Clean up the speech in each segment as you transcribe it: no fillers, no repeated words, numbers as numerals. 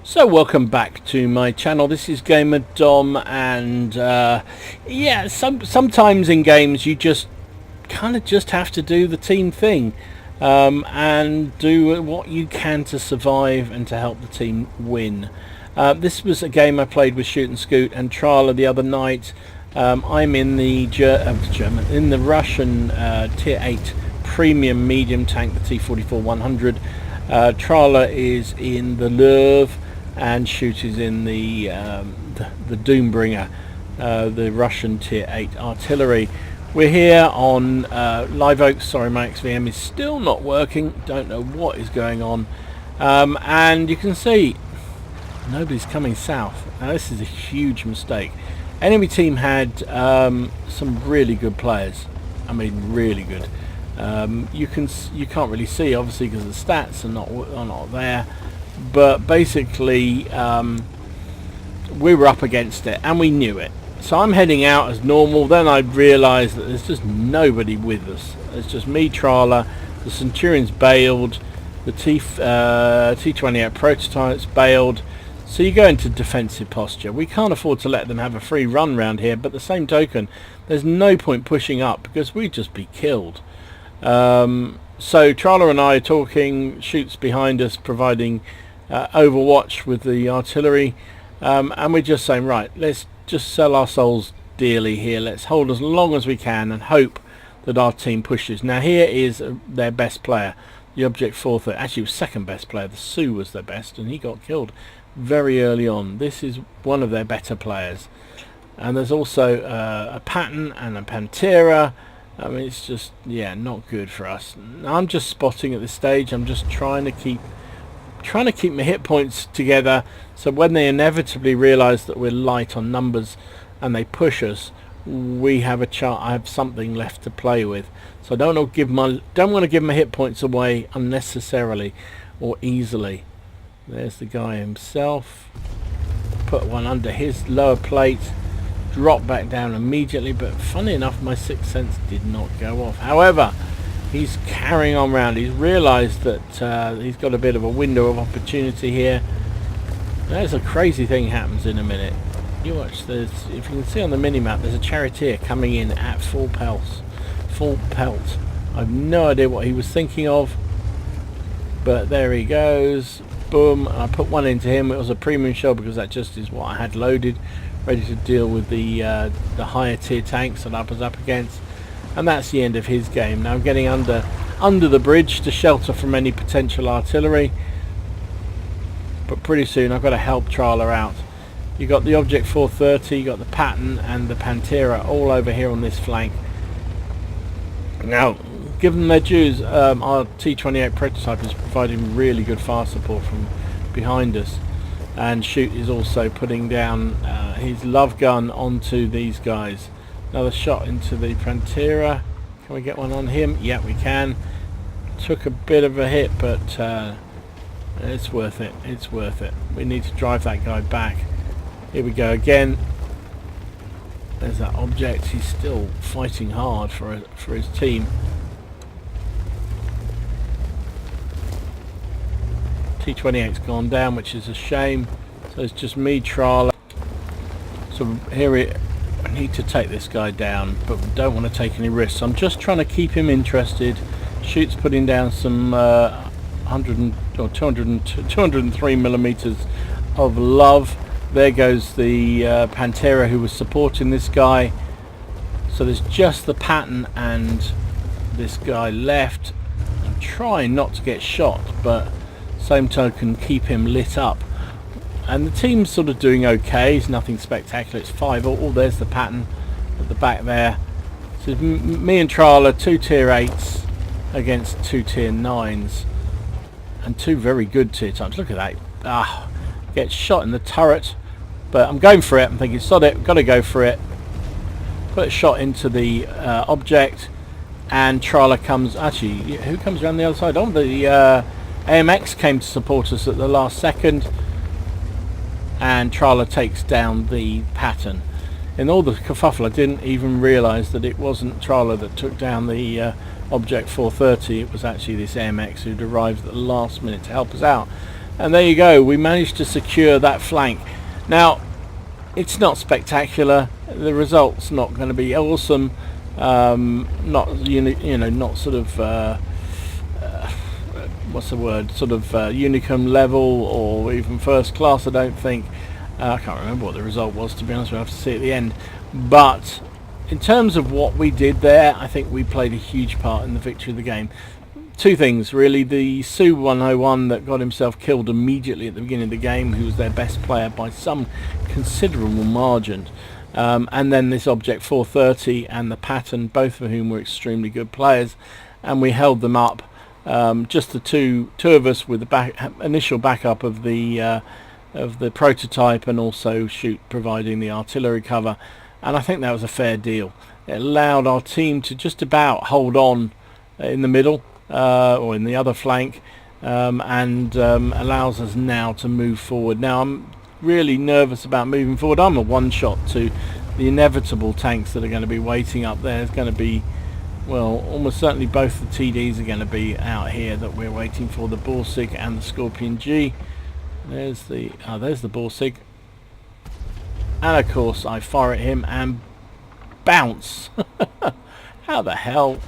So welcome back to my channel. This is Gamer Dom, and yeah, sometimes in games you just kind of just have to do the team thing, and do what you can to survive and to help the team win. This was a game I played with Shoot and Scoot and Trala the other night. I'm in the Russian Tier 8 premium medium tank, the T44-100. Trala is in the Lurv, and Shoot is in the Doombringer, the Russian Tier 8 artillery. We're here on Live Oak. Sorry, my XVM is still not working. Don't know what is going on. And you can see nobody's coming south. Now this is a huge mistake. Enemy team had some really good players. I mean, really good. You can't really see, obviously, because the stats are not there. But basically, we were up against it, and we knew it. So I'm heading out as normal. Then I realised that there's just nobody with us. It's just me, Trala. The Centurions bailed. The T28 prototypes bailed. So you go into defensive posture. We can't afford to let them have a free run round here. But at the same token, there's no point pushing up because we'd just be killed. So Trala and I are talking. Shoot's behind us, providing overwatch with the artillery, and we're just saying, right, let's just sell our souls dearly here. Let's hold as long as we can and hope that our team pushes. Now here is their best player, the Object 430. Actually, was second best player. The Sioux was their best, and he got killed very early on. This is one of their better players, and there's also a Patton and a Pantera. I mean, it's just, yeah, not good for us. I'm just spotting at this stage. I'm just trying to keep my hit points together, so when they inevitably realise that we're light on numbers and they push us, we have a chance. I have something left to play with. So I don't want to give my hit points away unnecessarily or easily. There's the guy himself. Put one under his lower plate. Drop back down immediately, but funny enough, my sixth sense did not go off. However, he's carrying on round. He's realised that he's got a bit of a window of opportunity here. There's a crazy thing happens in a minute. You watch this. If you can see on the mini-map, there's a charioteer coming in at full pelt. I've no idea what he was thinking of, but there he goes. Boom. I put one into him. It was a premium shell because that just is what I had loaded, ready to deal with the higher tier tanks that I was up against. And that's the end of his game. Now I'm getting under the bridge to shelter from any potential artillery, but pretty soon I've got to help Trala out. You got the Object 430, you got the Patton and the Pantera all over here on this flank. Now, give them their dues. Our T28 prototype is providing really good fire support from behind us, and Shoot is also putting down his love gun onto these guys. Another shot into the Pantera. Can we get one on him? Yeah, we can. Took a bit of a hit, but it's worth it. It's worth it. We need to drive that guy back. Here we go again. There's that Object. He's still fighting hard for his team. T28's gone down, which is a shame. So it's just me, Trala. So here I need to take this guy down, but we don't want to take any risks. I'm just trying to keep him interested. Shoot's putting down some 203 millimeters of love. There goes the Pantera who was supporting this guy. So there's just the Patton and this guy left. I'm trying not to get shot, but same token, keep him lit up. And the team's sort of doing okay. It's nothing spectacular. It's 5-all. Oh, there's the Patton at the back there. So me and Trala, 2 tier 8s against 2 tier 9s. And 2 very good tier types. Look at that. Gets shot in the turret. But I'm going for it. I'm thinking, sod it. Got to go for it. Put a shot into the Object. And Trala comes... Actually, who comes around the other side? Oh, the AMX came to support us at the last second. And Trala takes down the Patton. In all the kerfuffle, I didn't even realise that it wasn't Trala that took down the Object 430. It was actually this AMX who'd arrived at the last minute to help us out. And there you go, we managed to secure that flank. Now, it's not spectacular, the result's not going to be awesome, not not sort of what's the word, sort of Unicum level or even first class, I don't think. I can't remember what the result was, to be honest. We'll have to see at the end. But in terms of what we did there, I think we played a huge part in the victory of the game. Two things really: the Su 101 that got himself killed immediately at the beginning of the game, who was their best player by some considerable margin, and then this Object 430 and the Pattern, both of whom were extremely good players, and we held them up. Just the two of us with the initial backup of the prototype, and also Shoot providing the artillery cover, and I think that was a fair deal. It allowed our team to just about hold on in the middle, or in the other flank, and allows us now to move forward. Now I'm really nervous about moving forward. I'm a one-shot to the inevitable tanks that are going to be waiting up there. There's going to be, well, almost certainly both the TDs are going to be out here that we're waiting for, the Borsig and the Scorpion G. There's the Borsig, and of course I fire at him and bounce. How the hell?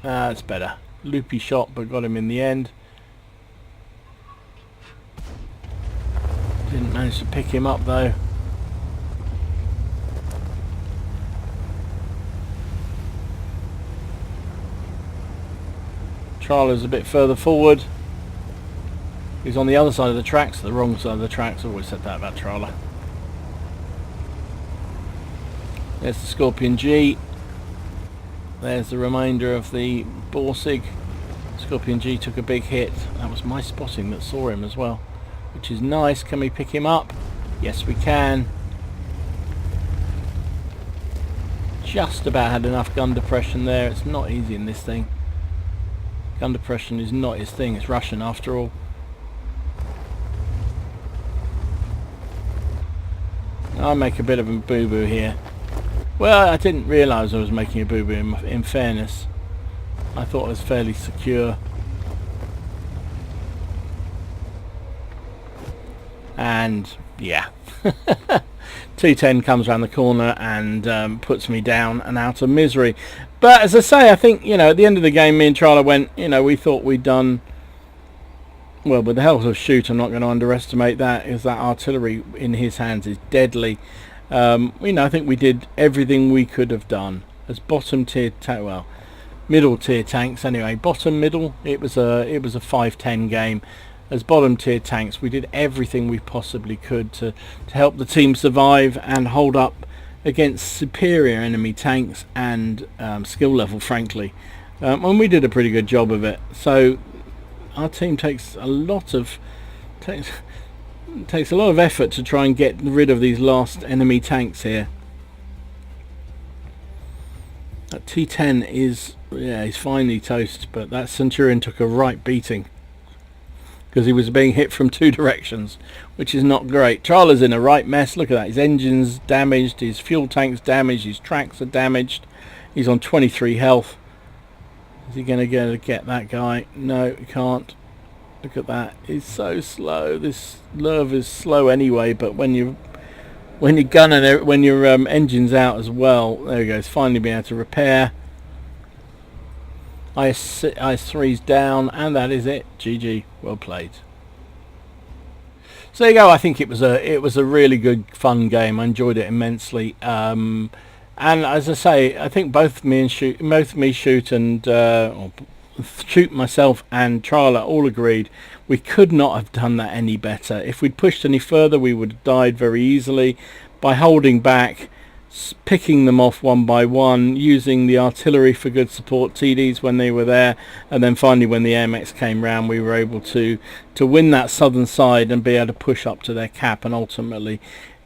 That's better. Loopy shot, but got him in the end. Didn't manage to pick him up though. Trala's a bit further forward. He's on the other side of the tracks, the wrong side of the tracks. I always said that about Trala. There's the Scorpion G. There's the remainder of the Borsig. Scorpion G took a big hit. That was my spotting that saw him as well, which is nice. Can we pick him up? Yes, we can. Just about had enough gun depression there. It's not easy in this thing. Gun depression is not his thing. It's Russian after all. I make a bit of a boo-boo here. Well, I didn't realise I was making a boo-boo in fairness. I thought I was fairly secure. And yeah. T10 comes around the corner and puts me down and out of misery. But as I say, I think, at the end of the game, me and Trala went, we thought we'd done well with the help of Shoot. I'm not going to underestimate that, is that artillery in his hands is deadly. I think we did everything we could have done as bottom tier, middle tier tanks anyway. Bottom middle, it was a 5-10 game. As bottom tier tanks, we did everything we possibly could to help the team survive and hold up against superior enemy tanks and skill level, frankly. And we did a pretty good job of it. So our team takes a lot of effort to try and get rid of these last enemy tanks here. That T10 he's finally toast, but that Centurion took a right beating because he was being hit from two directions, which is not great. Trala's in a right mess. Look at that. His engine's damaged, his fuel tank's damaged, his tracks are damaged. He's on 23 health. Is he going to get that guy? No, he can't. Look at that. He's so slow. This Lurv is slow anyway, but when you're gunning it, when your engine's out as well, there he goes. Finally being able to repair. IS-3's down, and that is it. GG. Well played. So there you go. I think it was a really good, fun game. I enjoyed it immensely. And as I say, I think both me, Shoot, and Shoot, myself, and Trala all agreed we could not have done that any better. If we'd pushed any further, we would have died very easily. By holding back, picking them off one by one, using the artillery for good support, TDs when they were there, and then finally when the AMX came round, we were able to win that southern side and be able to push up to their cap and ultimately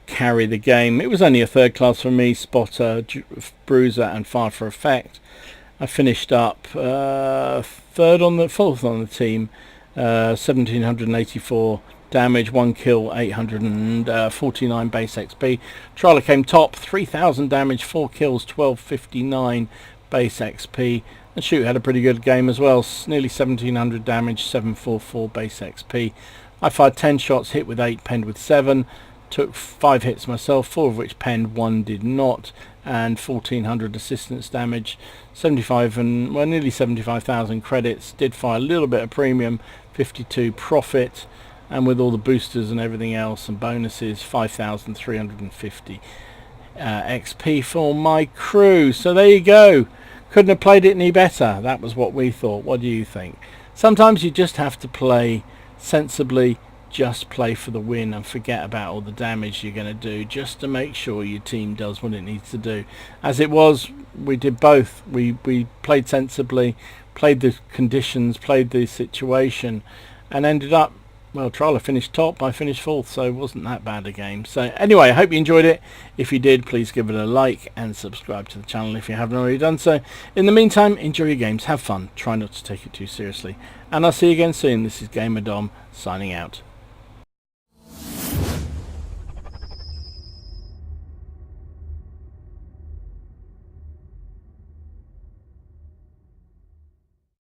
carry the game. It was only a third class for me, Spotter, Bruiser, and Fire for Effect. I finished up fourth on the team, 1784 damage, 1 kill, 849 base XP. Trala came top, 3000 damage, 4 kills, 1259 base XP. And Shoot had a pretty good game as well, nearly 1700 damage, 744 base XP. I fired 10 shots, hit with 8, penned with 7. Took 5 hits myself, 4 of which penned, 1 did not, and 1400 assistance damage, 75 and well, nearly 75,000 credits. Did fire a little bit of premium, 52 profit, and with all the boosters and everything else and bonuses, 5,350 XP for my crew. So there you go. Couldn't have played it any better. That was what we thought. What do you think? Sometimes you just have to play sensibly. Just play for the win and forget about all the damage you're going to do, just to make sure your team does what it needs to do. As it was, we did both. We played sensibly, played the conditions, played the situation, and ended up, well, Trawler finished top, I finished fourth, so it wasn't that bad a game. So anyway, I hope you enjoyed it. If you did, please give it a like and subscribe to the channel if you haven't already done so. In the meantime, enjoy your games, have fun, try not to take it too seriously, and I'll see you again soon. This is Gamer Dom signing out.